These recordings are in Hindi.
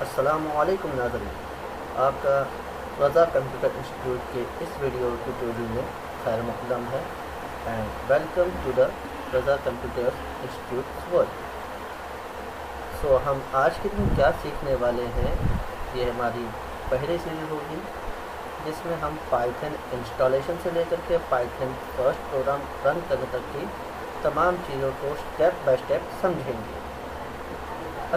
अस्सलामुअलैकुम नाज़रीन, आपका रज़ा कंप्यूटर इंस्टीट्यूट के इस वीडियो ट्यूटोरियल में खैर मक़दम है and welcome to the Raza computer institute world. हम आज के दिन क्या सीखने वाले हैं, ये हमारी पहली सीरीज़ होगी जिसमें हम पाइथन इंस्टॉलेशन से लेकर के पाइथन फर्स्ट प्रोग्राम रन करने तक की तमाम चीज़ों को स्टेप बाय स्टेप समझेंगे।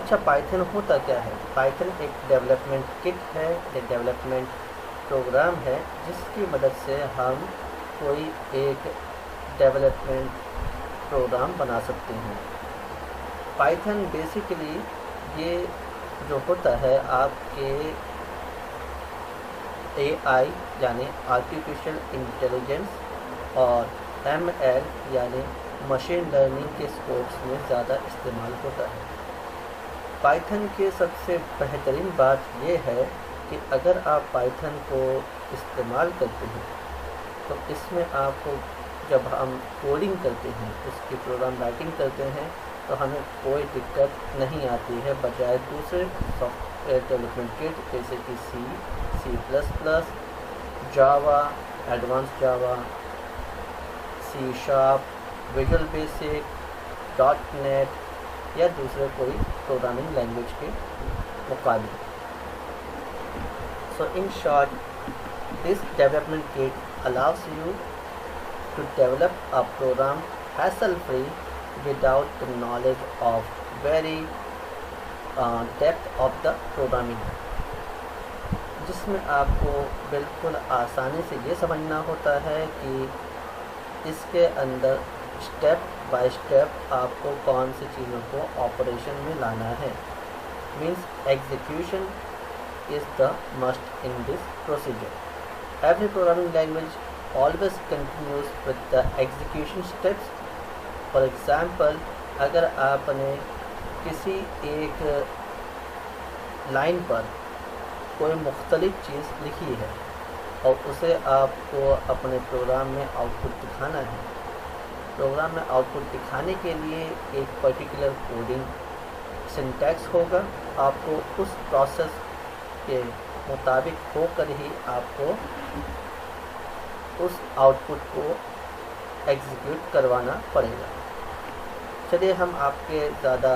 अच्छा, पाइथन होता क्या है? पाइथन एक डेवलपमेंट किट है, एक डेवलपमेंट प्रोग्राम है जिसकी मदद से हम कोई एक डेवलपमेंट प्रोग्राम बना सकते हैं। पाइथन बेसिकली ये जो होता है आपके AI यानी आर्टिफिशियल इंटेलिजेंस और ML यानी मशीन लर्निंग के स्कोप्स में ज़्यादा इस्तेमाल होता है। पाइथन के सबसे बेहतरीन बात यह है कि अगर आप पाइथन को इस्तेमाल करते हैं तो इसमें आपको जब हम कोडिंग करते हैं, उसकी प्रोग्राम राइटिंग करते हैं, तो हमें कोई दिक्कत नहीं आती है बजाय दूसरे सॉफ्टवेयर डेवलपमेंट किट जैसे कि C++, Java, advance Java, C#, visual basic, .NET या दूसरे कोई प्रोग्रामिंग लैंग्वेज के मुकाबले। In short, this development kit allows you to develop a program hassle-free without the knowledge of very depth of the programming, जिसमें आपको बिल्कुल आसानी से ये समझना होता है कि इसके अंदर स्टेप बाय स्टेप आपको कौन सी चीज़ों को ऑपरेशन में लाना है। Means execution is the must in this procedure. Every programming language always continues with the execution steps. For example, अगर आपने किसी एक लाइन पर कोई मुख्तलिफ चीज़ लिखी है और उसे आपको अपने प्रोग्राम में आउटपुट दिखाना है, प्रोग्राम में आउटपुट दिखाने के लिए एक पर्टिकुलर कोडिंग सिंटैक्स होगा। आपको उस प्रोसेस के मुताबिक होकर ही आपको उस आउटपुट को एग्जीक्यूट करवाना पड़ेगा। चलिए, हम आपके ज़्यादा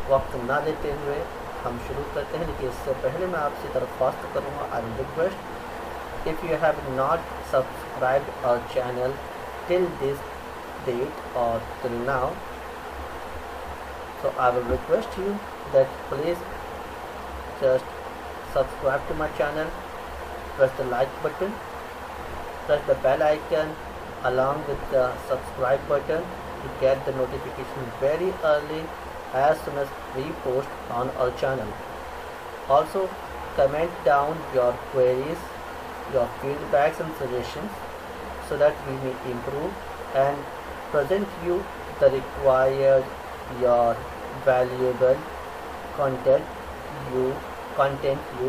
वक्त ना लेते हुए हम शुरू करते हैं, लेकिन इससे पहले मैं आपसे दरख्वास्त करूँगा, I will request if you have not subscribed our channel till this date or till now, so I will request you that please just subscribe to my channel, press the like button, press the bell icon along with the subscribe button to get the notification very early as soon as we post on our channel. Also, comment down your queries, your feedbacks and suggestions so that we may improve and present you the required your valuable content you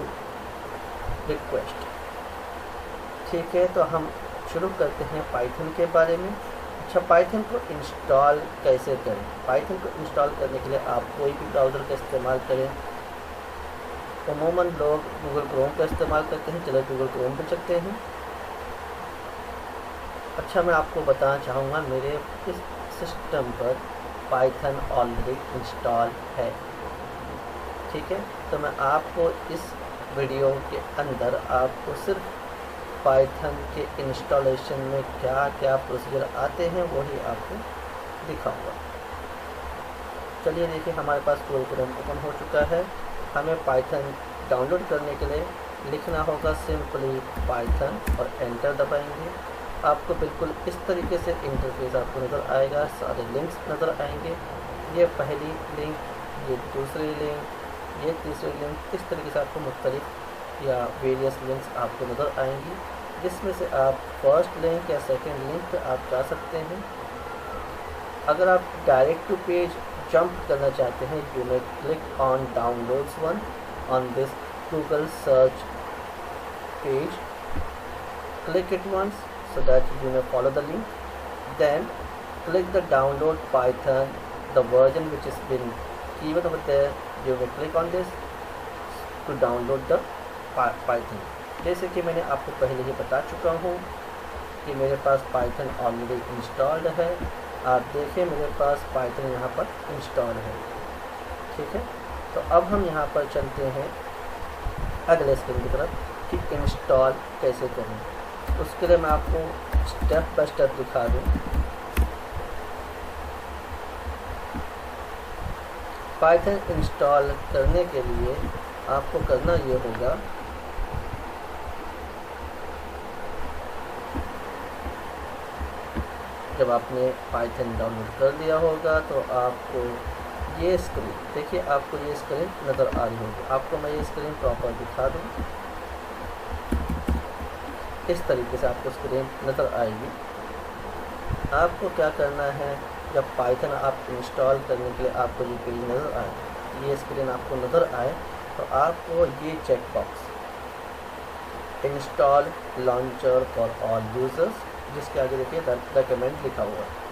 request। ठीक है, तो हम शुरू करते हैं पाइथन के बारे में। अच्छा, पाइथन को इंस्टॉल कैसे करें? पाइथन को इंस्टॉल करने के लिए आप कोई भी ब्राउज़र का इस्तेमाल करें। अमूमन लोग गूगल क्रोम का इस्तेमाल करते हैं। चलो गूगल क्रोम पर चलते हैं। अच्छा, मैं आपको बताना चाहूँगा, मेरे इस सिस्टम पर पाइथन ऑलरेडी इंस्टॉल है। ठीक है, तो मैं आपको इस वीडियो के अंदर आपको सिर्फ पाइथन के इंस्टॉलेशन में क्या क्या प्रोसीजर आते हैं वही आपको दिखाऊंगा। चलिए देखिए, हमारे पास गूगल क्रोम ओपन हो चुका है। हमें पाइथन डाउनलोड करने के लिए लिखना होगा सिंपली पाइथन और एंटर दबाएंगे। आपको बिल्कुल इस तरीके से इंटरफेस आपको नज़र आएगा, सारे लिंक्स नज़र आएंगे। ये पहली लिंक, ये दूसरी लिंक, ये तीसरी लिंक, इस तरीके से आपको मुख्तलिफ या वेरियस लिंक्स आपको नज़र आएंगी, जिसमें से आप फर्स्ट लिंक या सेकंड लिंक पे आप जा सकते हैं। अगर आप डायरेक्ट टू पेज जंप करना चाहते हैं, you may click on downloads one on this Google search page, click it once so that you may follow the link, then click the download Python, the version which has been given over there, you will click on this to download the Python. जैसे कि मैंने आपको पहले ही बता चुका हूँ कि मेरे पास पाइथन ऑलरेडी इंस्टॉल्ड है। आप देखें मेरे पास पाइथन यहाँ पर इंस्टॉल है, ठीक है। तो अब हम यहाँ पर चलते हैं अगले स्क्रीन की तरफ कि इंस्टॉल कैसे करें। उसके लिए मैं आपको स्टेप बाय स्टेप दिखा दूँ। पाइथन इंस्टॉल करने के लिए आपको करना ये होगा, जब आपने पाइथन डाउनलोड कर लिया होगा तो आपको ये स्क्रीन देखिए, आपको ये स्क्रीन नज़र आ रही होगी। आपको मैं ये स्क्रीन प्रॉपर दिखा दूँ, इस तरीके से आपको स्क्रीन नज़र आएगी। आपको क्या करना है, जब पाइथन आप इंस्टॉल करने के लिए आपको ये पेज नज़र आए, ये स्क्रीन आपको नज़र आए, तो आपको ये check box install launcher for all users, जिसके आगे देखिए डॉक्यूमेंट लिखा हुआ है।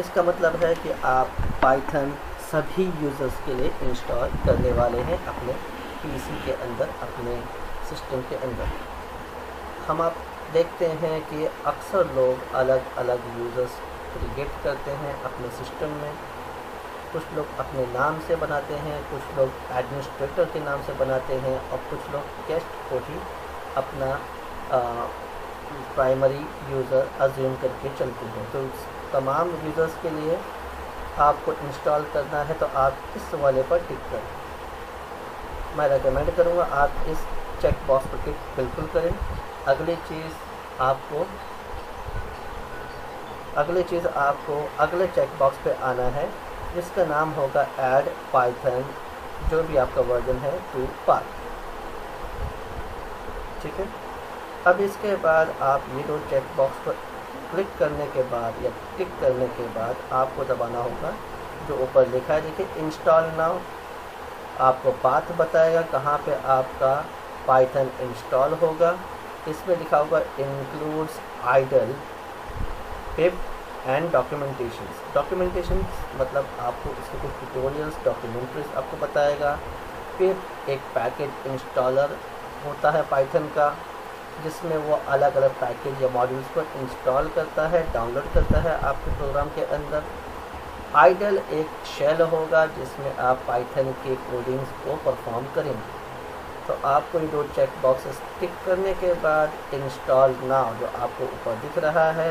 इसका मतलब है कि आप पाइथन सभी यूज़र्स के लिए इंस्टॉल करने वाले हैं अपने पीसी के अंदर, अपने सिस्टम के अंदर। हम आप देखते हैं कि अक्सर लोग अलग अलग यूज़र्स क्रिएट करते हैं अपने सिस्टम में। कुछ लोग अपने नाम से बनाते हैं, कुछ लोग एडमिनिस्ट्रेटर के नाम से बनाते हैं, और कुछ लोग गेस्ट को ही अपना प्राइमरी यूज़र अज्यूम करके चलते हैं। तो तमाम यूज़र्स के लिए आपको इंस्टॉल करना है तो आप इस वाले पर टिक करें। मैं रेकमेंड करूँगा आप इस चेक बॉक्स पर टिक बिल्कुल करें। अगली चीज़ आपको अगले चेक बॉक्स पे आना है, जिसका नाम होगा ऐड पाइथन, जो भी आपका वर्जन है, टू पाथ, ठीक है। अब इसके बाद आप ये दो चेक बॉक्स पर क्लिक करने के बाद या टिक करने के बाद आपको दबाना होगा जो ऊपर लिखा है, देखिए इंस्टॉल नाउ। आपको पाथ बताएगा कहाँ पे आपका पाइथन इंस्टॉल होगा। इसमें लिखा होगा includes IDLE pip and documentation मतलब आपको इसके कुछ ट्यूटोरियल्स, डॉक्यूमेंट्रीज आपको बताएगा। पिप एक पैकेज इंस्टॉलर होता है पाइथन का, जिसमें वो अलग अलग पैकेज या मॉड्यूल्स को इंस्टॉल करता है, डाउनलोड करता है आपके प्रोग्राम के अंदर। आइडल एक शेल होगा जिसमें आप पाइथन के कोडिंग्स को परफॉर्म करेंगे। तो आपको ये दो चेक बॉक्सेस टिक करने के बाद इंस्टॉल नाउ जो आपको ऊपर दिख रहा है,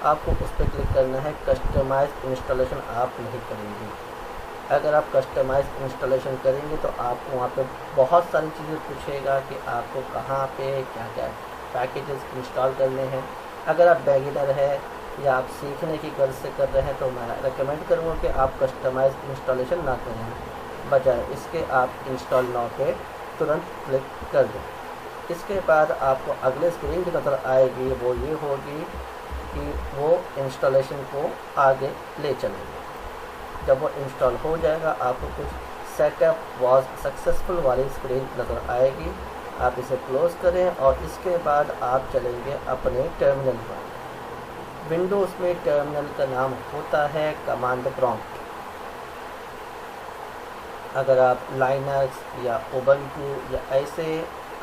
आपको उस पर क्लिक करना है। कस्टमाइज इंस्टॉलेशन आप नहीं करेंगे। अगर आप कस्टमाइज इंस्टॉलेशन करेंगे तो आपको वहाँ पे बहुत सारी चीज़ें पूछेगा कि आपको कहाँ पे क्या क्या पैकेजेस इंस्टॉल करने हैं। अगर आप बिगिनर है या आप सीखने की गर्ज से कर रहे हैं तो मैं रेकमेंड करूँगा कि आप कस्टमाइज इंस्टॉलेशन ना करें, बजाय इसके आप इंस्टॉल नाउ पे तुरंत क्लिक कर दें। इसके बाद आपको अगले स्क्रीन की नज़र आएगी, वो ये होगी कि वो इंस्टॉलेशन को आगे ले चलेंगे। जब वो इंस्टॉल हो जाएगा आपको कुछ सेटअप वाज सक्सेसफुल वाली स्क्रीन नज़र आएगी। आप इसे क्लोज़ करें और इसके बाद आप चलेंगे अपने टर्मिनल पर। विंडोज़ में टर्मिनल का नाम होता है कमांड प्रॉम्प्ट। अगर आप लाइनक्स या उबंटू या ऐसे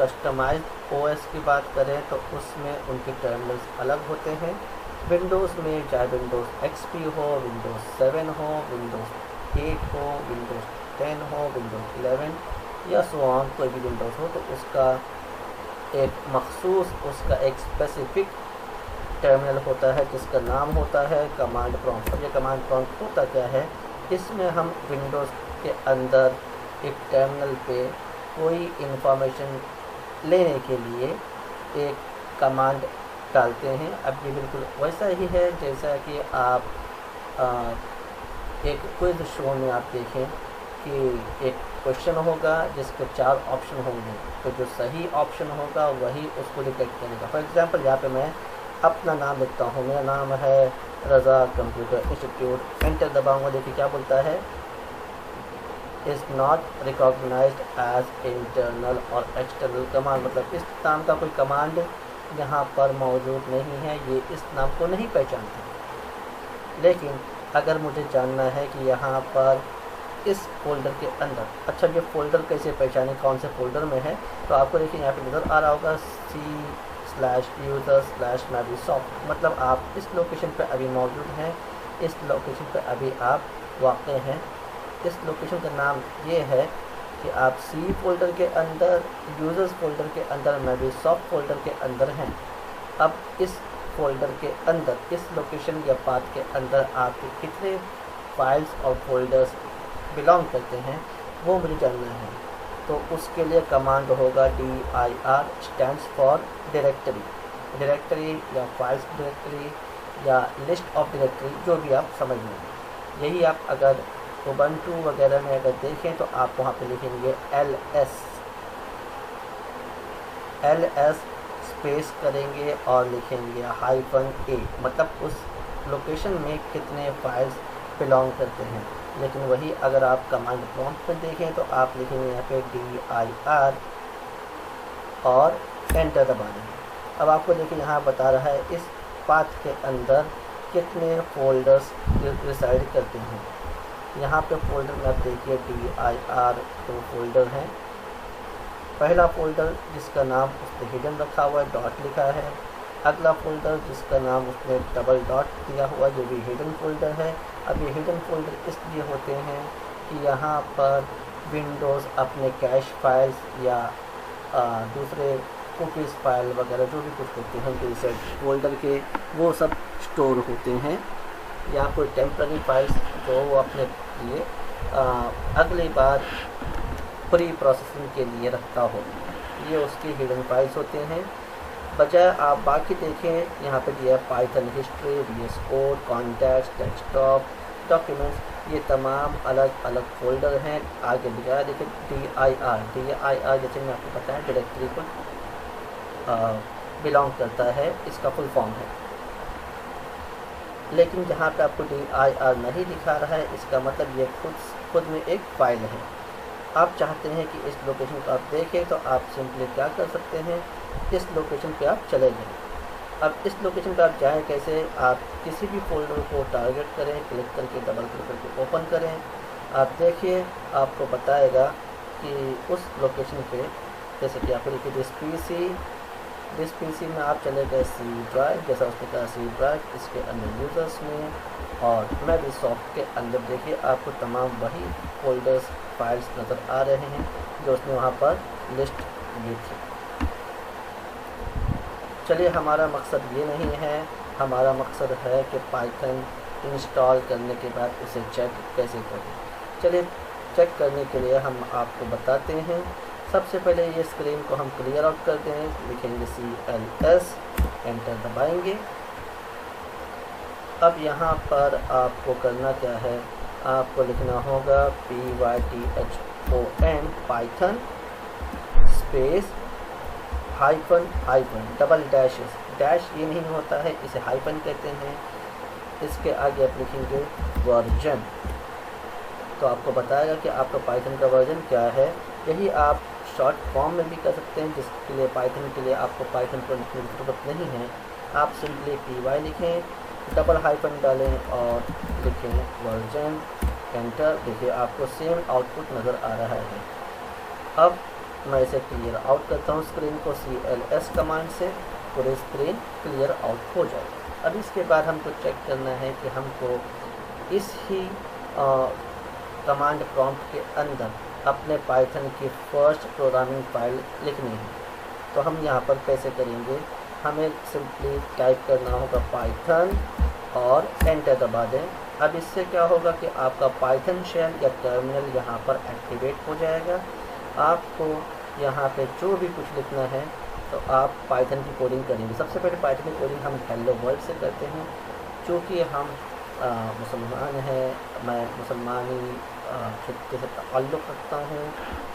कस्टमाइज्ड ओएस की बात करें तो उसमें उनके टर्मिनल्स अलग होते हैं। विंडोज़ में चाहे विंडोज़ एक्सपी हो, विंडोज़ 7 हो, विंडोज़ 8 हो, विंडोज़ 10 हो, विंडोज़ 11 या सो ऑन, कोई भी विंडोज़ हो तो उसका एक मखसूस, उसका एक स्पेसिफिक टर्मिनल होता है जिसका नाम होता है कमांड प्रॉम्प्ट। अब ये कमांड प्रॉम्प्ट होता क्या है, इसमें हम विंडोज़ के अंदर एक टर्मिनल पे कोई इंफॉर्मेशन लेने के लिए एक कमांड डालते हैं। अब ये बिल्कुल वैसा ही है जैसा कि आप एक क्विज शो में आप देखें कि एक क्वेश्चन होगा जिसके 4 ऑप्शन होंगे, तो जो सही ऑप्शन होगा वही उसको डिटेक्ट करेगा। फॉर एग्जांपल यहाँ पे मैं अपना नाम लिखता हूँ, मेरा नाम है रज़ा कंप्यूटर इंस्टीट्यूट, एंटर दबाऊँगा। देखिए क्या बोलता है, is not recognized as internal और एक्सटर्नल कमांड, मतलब इस नाम का कोई कमांड यहाँ पर मौजूद नहीं है, ये इस नाम को नहीं पहचानते। लेकिन अगर मुझे जानना है कि यहाँ पर इस फोल्डर के अंदर। अच्छा, ये फोल्डर कैसे पहचाने कौन से फोल्डर में है? तो आपको देखिए यहाँ पे नज़र आ रहा होगा C/user/Microsoft, मतलब आप इस लोकेशन पे अभी मौजूद हैं, इस लोकेशन पे अभी आप वाक़ हैं। इस लोकेशन का नाम ये है कि आप C फोल्डर के अंदर, यूज़र्स फोल्डर के अंदर, Microsoft फोल्डर के अंदर हैं। अब इस फोल्डर के अंदर, इस लोकेशन या पाथ के अंदर आपके कितने फाइल्स और फोल्डर्स बिलोंग करते हैं वो मुझे जानना है। तो उसके लिए कमांड होगा dir, stands for directory, directory या फाइल्स डायरेक्टरी या लिस्ट ऑफ डायरेक्टरी, जो भी आप समझ लें। यही आप अगर उबंटू वगैरह में अगर देखें तो आप वहाँ पे लिखेंगे ls स्पेस करेंगे और लिखेंगे -a, मतलब उस लोकेशन में कितने फाइल्स बिलोंग करते हैं। लेकिन वही अगर आप कमांड प्रॉम्प्ट पर देखें तो आप लिखेंगे यहाँ पे dir और एंटर दबा देंगे। अब आपको देखिए यहाँ बता रहा है इस पाथ के अंदर कितने फोल्डर्स रिसाइड करते हैं। यहाँ पे फोल्डर में आप देखिए dir 2 फोल्डर हैं। पहला फोल्डर जिसका नाम उसने हिडन रखा हुआ है, डॉट लिखा है। अगला फोल्डर जिसका नाम उसने डबल डॉट दिया हुआ, जो भी हिडन फोल्डर है। अब ये हिडन फोल्डर इसलिए होते हैं कि यहाँ पर विंडोज़ अपने कैश फाइल्स या दूसरे कुकीज़ फाइल वगैरह जो भी कुछ होते हैं रिसेट फोल्डर के, वो सब स्टोर होते हैं, या कोई टेम्पररी फाइल्स जो वो अपने लिए अगली बार प्री प्रोसेसिंग के लिए रखता हो, ये उसकी हिडन फाइल्स होते हैं। बजाय आप बाकी देखें, यहाँ पे दिया है Python history, VS code, contacts, desktop, documents, ये तमाम अलग अलग फोल्डर हैं। आगे लिखा है देखिए dir, जैसे मैं आपको बताया डायरेक्टरी को बिलोंग करता है, इसका फुल फॉर्म है। लेकिन जहाँ पे आपको dir नहीं दिखा रहा है, इसका मतलब ये खुद में एक फ़ाइल है। आप चाहते हैं कि इस लोकेशन को आप देखें तो आप सिंपली क्या कर सकते हैं, इस लोकेशन पे आप चले जाएं। अब इस लोकेशन पे आप जाएं कैसे? आप किसी भी फोल्डर को टारगेट करें, क्लिक करके डबल क्लिक करके ओपन करें। आप देखिए आपको बताएगा कि उस लोकेशन पे, जैसे कि आपको देखिए दिस पीसी में आप चले गए C ड्राइव, जैसा उसने कहा C ड्राइव, इसके अंदर यूज़र्स में और Microsoft के अंदर देखिए आपको तमाम वही फोल्डर्स फाइल्स नज़र आ रहे हैं जो उसने वहाँ पर लिस्ट की थी। चलिए, हमारा मकसद ये नहीं है, हमारा मकसद है कि पाइथन इंस्टॉल करने के बाद उसे चेक कैसे करें। चलिए, चेक करने के लिए हम आपको बताते हैं। सबसे पहले ये स्क्रीन को हम क्लियर आउट कर दें, लिखेंगे CLS, एंटर दबाएंगे। अब यहाँ पर आपको करना क्या है, आपको लिखना होगा PYTHON Python space hyphen double dashes, dash ये नहीं होता है, इसे हाइफन कहते हैं। इसके आगे आप लिखेंगे वर्जन, तो आपको बताएगा कि आपका पाइथन का वर्जन क्या है। यही आप शॉर्ट फॉर्म में भी कर सकते हैं, जिसके लिए पाइथन के लिए आपको पाइथन को लिखने की ज़रूरत नहीं है। आप सिंपली PY लिखें, डबल हाइफन डालें और लिखें वर्जन, एंटर। देखिए आपको सेम आउटपुट नज़र आ रहा है। अब मैं इसे क्लियर आउट करता हूँ स्क्रीन को CLS कमांड से, पूरी स्क्रीन क्लियर आउट हो जाएगी। अब इसके बाद हमको चेक करना है कि हमको इस ही कमांड प्रॉम्प्ट के अंदर अपने पाइथन की फर्स्ट प्रोग्रामिंग फाइल लिखनी है। तो हम यहाँ पर कैसे करेंगे, हमें सिंपली टाइप करना होगा पाइथन और एंटर दबा दें। अब इससे क्या होगा कि आपका पाइथन शेल या टर्मिनल यहाँ पर एक्टिवेट हो जाएगा। आपको यहाँ पे जो भी कुछ लिखना है तो आप पाइथन की कोडिंग करेंगे। सबसे पहले पाइथन की कोडिंग हम हेलो वर्ल्ड से करते हैं, क्योंकि हम मुसलमान हैं, मैं मुसलमानी खित्ते से ताल्लुक़ रखता हूँ,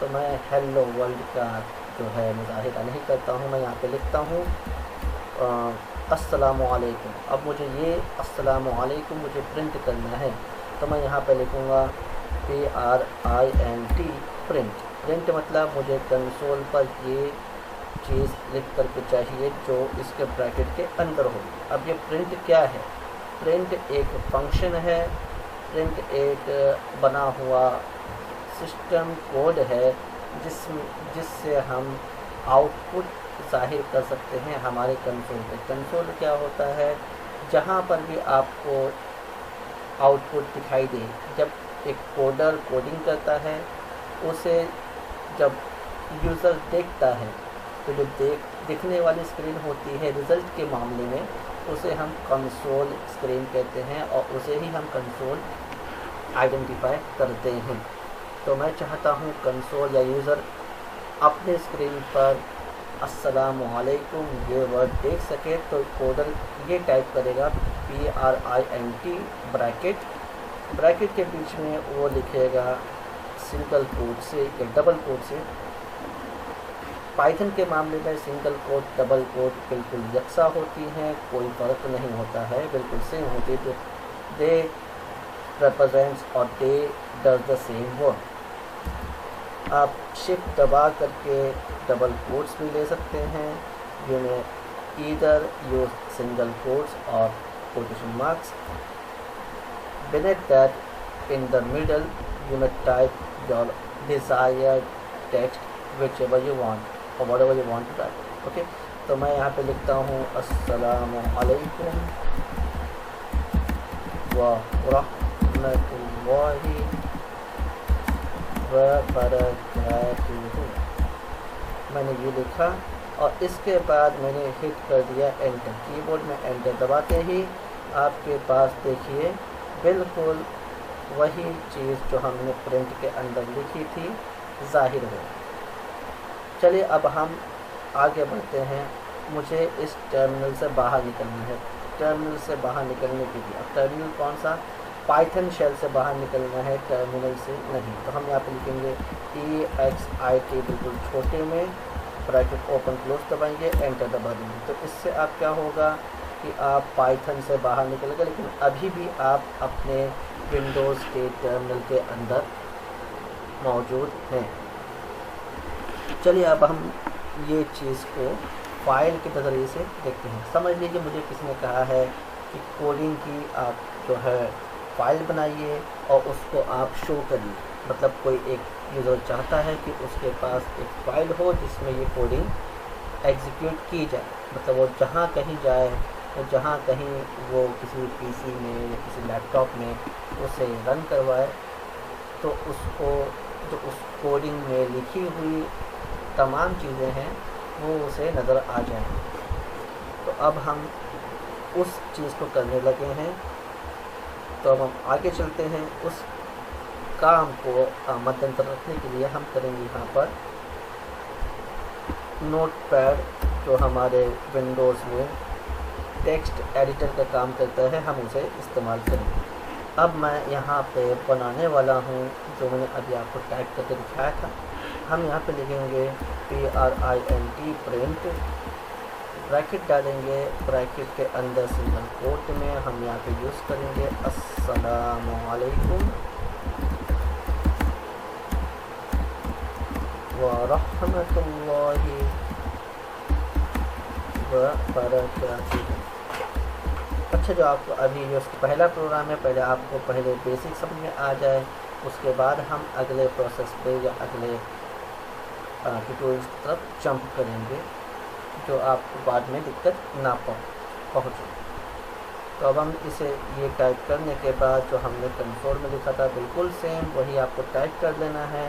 तो मैं हेलो वर्ल्ड का जो है मुजाहिरा नहीं करता हूँ। मैं यहाँ पे लिखता हूँ अस्सलामु अलैकुम। अब मुझे ये अस्सलामु अलैकुम मुझे प्रिंट करना है, तो मैं यहाँ पे लिखूँगा PRINT, प्रिंट मतलब मुझे कंसोल पर ये चीज़ लिख करके चाहिए जो इसके ब्रैकेट के अंदर हो। अब ये प्रिंट क्या है? प्रिंट एक फंक्शन है, प्रिंट एक बना हुआ सिस्टम कोड है जिससे हम आउटपुट ज़ाहिर कर सकते हैं हमारे कंसोल पे। कंसोल क्या होता है, जहाँ पर भी आपको आउटपुट दिखाई दे, जब एक कोडर कोडिंग करता है उसे जब यूज़र देखता है तो जो दिखने वाली स्क्रीन होती है रिज़ल्ट के मामले में, उसे हम कंसोल स्क्रीन कहते हैं और उसे ही हम कंसोल आइडेंटिफाई करते हैं। तो मैं चाहता हूँ कंसोल या यूज़र अपने स्क्रीन पर अस्सलामुअलैकुम ये वर्ड देख सके, तो कोडर ये टाइप करेगा PRINT ब्रैकेट के बीच में वो लिखेगा सिंगल कोट से या डबल कोट से। पाइथन के मामले में सिंगल कोट डबल कोट बिल्कुल यकसा होती हैं, कोई फ़र्क नहीं होता है, बिल्कुल सेम होती है। तो दे represents और दे डज द सेम वर्क। आप शिफ्ट दबा करके डबल कोट्स भी ले सकते हैं। यू में ईदर यूज सिंगल कोट्स और quotation marks. beneath that in the middle you may type your desired text whichever you want or whatever you want to type. Okay, तो मैं यहाँ पे लिखता हूँ अस्सलामु अलैकुम व रहमतुल्लाहि व बरकातुहू। मैंने ये लिखा और इसके बाद मैंने हिट कर दिया एंटर। कीबोर्ड में एंटर दबाते ही आपके पास देखिए बिल्कुल वही चीज़ जो हमने प्रिंट के अंदर लिखी थी ज़ाहिर हो। चलिए अब हम आगे बढ़ते हैं। मुझे इस टर्मिनल से बाहर निकलना है। टर्मिनल से बाहर निकलने के लिए, अब टर्मिनल कौन सा, पाइथन शेल से बाहर निकलना है, टर्मिनल से नहीं। तो हम यहाँ पे लिखेंगे EXIT बिल्कुल छोटे में, ब्रैकेट ओपन क्लोज दबाएंगे, एंटर दबा देंगे। तो इससे आप क्या होगा कि आप पाइथन से बाहर निकल गए, लेकिन अभी भी आप अपने विंडोज़ के टर्मिनल के अंदर मौजूद हैं। चलिए अब हम ये चीज़ को फाइल के नज़रिए से देखते हैं। समझ लीजिए मुझे किसी ने कहा है कि कोडिंग की आप जो है फ़ाइल बनाइए और उसको आप शो करिए। मतलब कोई एक यूज़र चाहता है कि उसके पास एक फ़ाइल हो जिसमें ये कोडिंग एग्जीक्यूट की जाए। मतलब वो जहाँ कहीं जाए, जहाँ कहीं वो किसी पीसी में या किसी लैपटॉप में उसे रन करवाए, तो उसको जो उस कोडिंग में लिखी हुई तमाम चीज़ें हैं वो उसे नज़र आ जाएं। तो अब हम उस चीज़ को करने लगे हैं। तो अब हम आगे चलते हैं। उस काम को मद्देनज़र रखने के लिए हम करेंगे यहाँ पर नोटपैड जो हमारे विंडोज़ में टेक्स्ट एडिटर का काम करता है, हम उसे इस्तेमाल करेंगे। अब मैं यहाँ पे बनाने वाला हूँ जो मैंने अभी आपको टाइप करके दिखाया था। हम यहाँ पे लिखेंगे PRINT प्रिंट, ब्रैकेट डालेंगे, ब्रैकेट के अंदर सिंगल कोट में हम यहाँ पे यूज़ करेंगे अस्सलामु अलैकुम व रहमतुल्लाहि व बरकातुहू। अच्छा, जो आपको अभी जो पहला प्रोग्राम है, पहले आपको पहले बेसिक समझ में आ जाए, उसके बाद हम अगले प्रोसेस पे या अगले ट्यूटोरियल्स की तरफ जंप करेंगे जो आपको बाद में दिक्कत ना पहुँचे। तो अब हम इसे ये टाइप करने के बाद जो हमने कंसोल में लिखा था बिल्कुल सेम वही आपको टाइप कर लेना है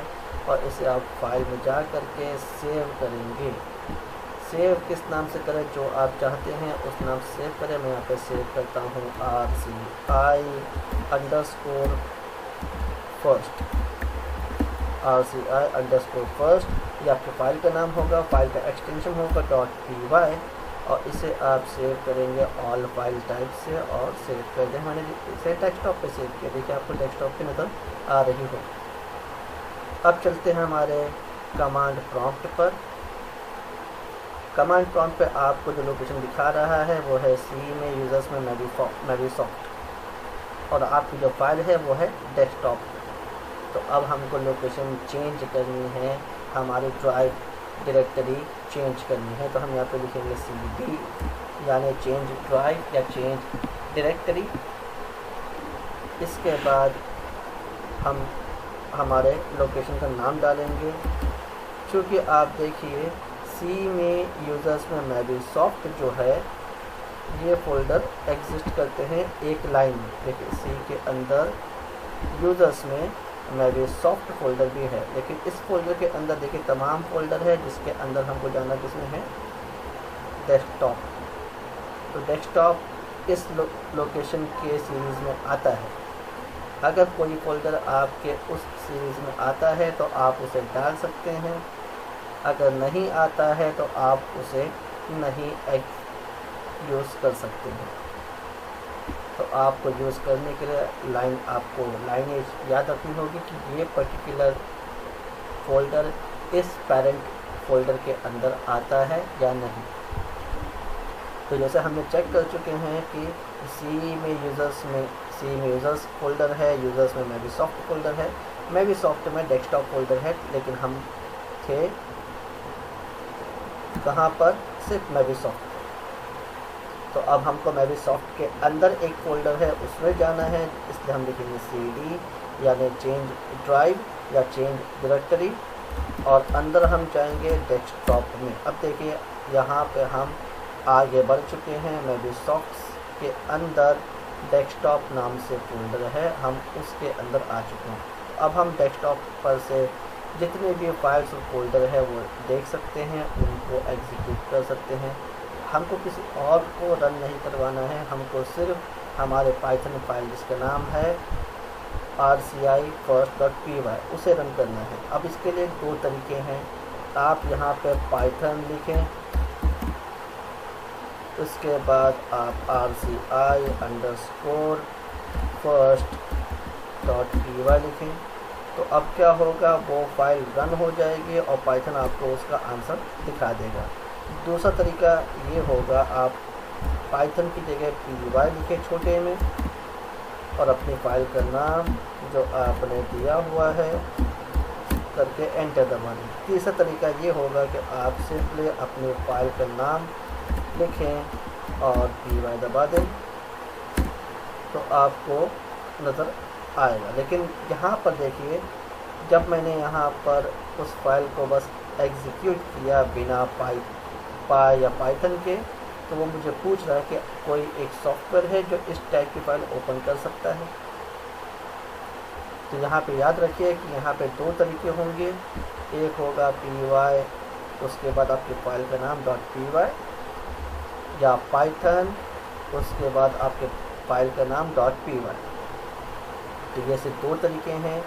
और इसे आप फाइल में जा कर के सेव करेंगे। सेव किस नाम से करें, जो आप चाहते हैं उस नाम से सेव करें। मैं यहाँ पे सेव करता हूँ RCI_first। ये आपके फाइल का नाम होगा, फाइल का एक्सटेंशन होगा .py और इसे आप सेव करेंगे ऑल फाइल टाइप से और सेव कर दें। मैंने इसे डेस्कटॉप पे सेव किया, देखिए आपको डेस्कटॉप पे नज़र आ रही हो। अब चलते हैं हमारे कमांड प्रॉम्प्ट पर। कमांड प्रॉम्प्ट पे आपको जो लोकेशन दिखा रहा है वो है C में यूज़र्स में मैवीसॉफ्ट और आपकी जो फाइल है वो है डेस्कटॉप। तो अब हमको लोकेशन चेंज करनी है, हमारी ड्राइव डायरेक्टरी चेंज करनी है। तो हम यहाँ पे लिखेंगे CD यानी चेंज ड्राइव या चेंज डायरेक्टरी। इसके बाद हम हमारे लोकेशन का नाम डालेंगे। क्योंकि आप देखिए सी में यूज़र्स में मैबीसॉफ्ट जो है ये फ़ोल्डर एग्जिस्ट करते हैं एक लाइन में। देखिए सी के अंदर यूज़र्स में मैबीसॉफ्ट फ़ोल्डर भी है, लेकिन इस फोल्डर के अंदर देखिए तमाम फ़ोल्डर है, जिसके अंदर हमको जाना किसमें है, डेस्कटॉप। तो डेस्कटॉप इस लोकेशन के सीरीज़ में आता है। अगर कोई फ़ोल्डर आपके उस सीरीज़ में आता है तो आप उसे डाल सकते हैं, अगर नहीं आता है तो आप उसे नहीं यूज़ कर सकते हैं। तो आपको यूज़ करने के लिए आपको लाइनेज याद रखनी होगी कि ये पर्टिकुलर फ़ोल्डर इस पेरेंट फ़ोल्डर के अंदर आता है या नहीं। तो जैसे हमने चेक कर चुके हैं कि सी में यूज़र्स फ़ोल्डर है, यूज़र्स में मैबीसॉफ्ट फ़ोल्डर है, मैबीसॉफ्ट में डेस्कटॉप फ़ोल्डर है, लेकिन हम थे कहाँ पर, सिर्फ मैबीसॉफ्ट। तो अब हमको मैबीसॉफ्ट के अंदर एक फ़ोल्डर है उसमें जाना है, इसलिए हम लिखेंगे CD यानी चेंज ड्राइव या चेंज डायरेक्टरी, और अंदर हम जाएंगे डेस्कटॉप में। अब देखिए यहाँ पे हम आगे बढ़ चुके हैं, मैबीसॉफ्ट के अंदर डेस्कटॉप नाम से फ़ोल्डर है, हम उसके अंदर आ चुके हैं। अब हम डेस्कटॉप पर से जितने भी फाइल्स और फोल्डर है वो देख सकते हैं, उनको एग्जीक्यूट कर सकते हैं। हमको किसी और को रन नहीं करवाना है, हमको सिर्फ हमारे पाइथन फाइल जिसका नाम है rci first.py उसे रन करना है। अब इसके लिए दो तरीके हैं, आप यहाँ पे पाइथन लिखें, उसके बाद आप rci_first.py लिखें। तो अब क्या होगा, वो फाइल रन हो जाएगी और पाइथन आपको उसका आंसर दिखा देगा। दूसरा तरीका ये होगा, आप पाइथन की जगह py लिखें छोटे में और अपनी फाइल का नाम जो आपने दिया हुआ है करके एंटर दबा दें। तीसरा तरीका ये होगा कि आप सिंपली अपनी फाइल का नाम लिखें और py दबा दें तो आपको नज़र आएगा। लेकिन यहाँ पर देखिए, जब मैंने यहाँ पर उस फाइल को बस एग्जीक्यूट किया बिना पाई या पाइथन के, तो वो मुझे पूछ रहा है कि कोई एक सॉफ्टवेयर है जो इस टाइप की फाइल ओपन कर सकता है। तो यहाँ पे याद रखिए कि यहाँ पे दो तरीके होंगे, एक होगा py, उसके बाद आपकी फाइल का नाम .py, या पाइथन उसके बाद आपके फाइल का नाम .py। तो ये सिर्फ दो तरीके हैं,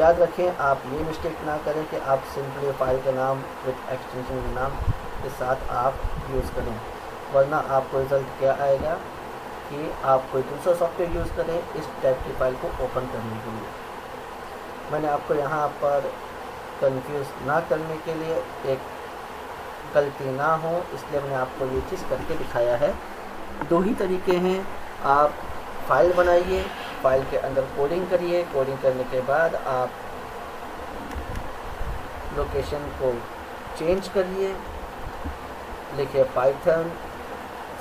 याद रखें। आप ये मिस्टेक ना करें कि आप सिंपली फाइल का नाम विद एक्सटेंशन के नाम के साथ आप यूज़ करें, वरना आपको रिज़ल्ट क्या आएगा कि आप कोई दूसरा सॉफ्टवेयर यूज़ करें इस टाइप की फ़ाइल को ओपन करने के लिए। मैंने आपको यहाँ पर कंफ्यूज ना करने के लिए, एक गलती ना हो इसलिए मैंने आपको ये चीज़ करके दिखाया है। दो ही तरीके हैं, आप फाइल बनाइए, फाइल के अंदर कोडिंग करिए, कोडिंग करने के बाद आप लोकेशन को चेंज करिए, लिखिए पाइथन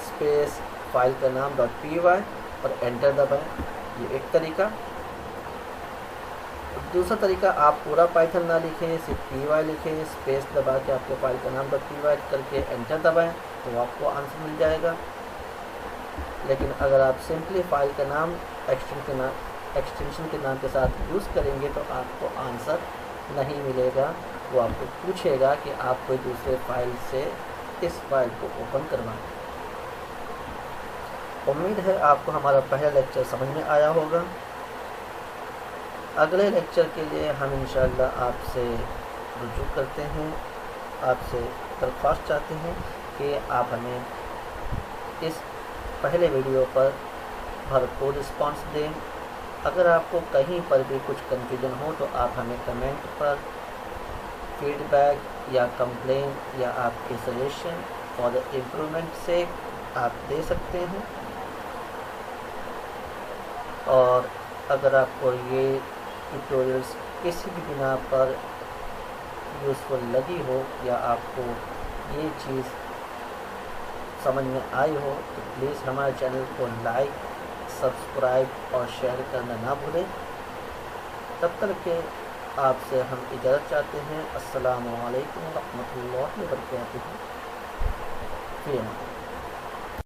स्पेस फाइल का नाम .py और एंटर दबाएं। ये एक तरीका। दूसरा तरीका, आप पूरा पाइथन ना लिखें, सिर्फ py लिखें, स्पेस दबा के आपके फाइल का नाम .py करके एंटर दबाएं तो आपको आंसर मिल जाएगा। लेकिन अगर आप सिंपली फाइल का नाम एक्सटेंशन के नाम के साथ यूज़ करेंगे तो आपको आंसर नहीं मिलेगा। वो आपको पूछेगा कि आप कोई दूसरे फाइल से इस फाइल को ओपन करवाएं। उम्मीद है आपको हमारा पहला लेक्चर समझ में आया होगा। अगले लेक्चर के लिए हम इंशाअल्लाह आपसे रुजू करते हैं, आपसे दरख्वास्त चाहते हैं कि आप हमें इस पहले वीडियो पर भरपूर रिस्पांस दें। अगर आपको कहीं पर भी कुछ कन्फ्यूजन हो तो आप हमें कमेंट पर फीडबैक या कंप्लेन या आपके सजेशन और इम्प्रूवमेंट से आप दे सकते हैं। और अगर आपको ये ट्यूटोरियल्स किसी भी बिना पर यूज़फुल लगी हो या आपको ये चीज़ समझ में आई हो तो प्लीज़ हमारे चैनल को लाइक, सब्सक्राइब और शेयर करना ना भूलें। तब तक के आपसे हम इजाज़त चाहते हैं। अस्सलामु अलैकुम रहमतुल्लाहि व बरकातुहू।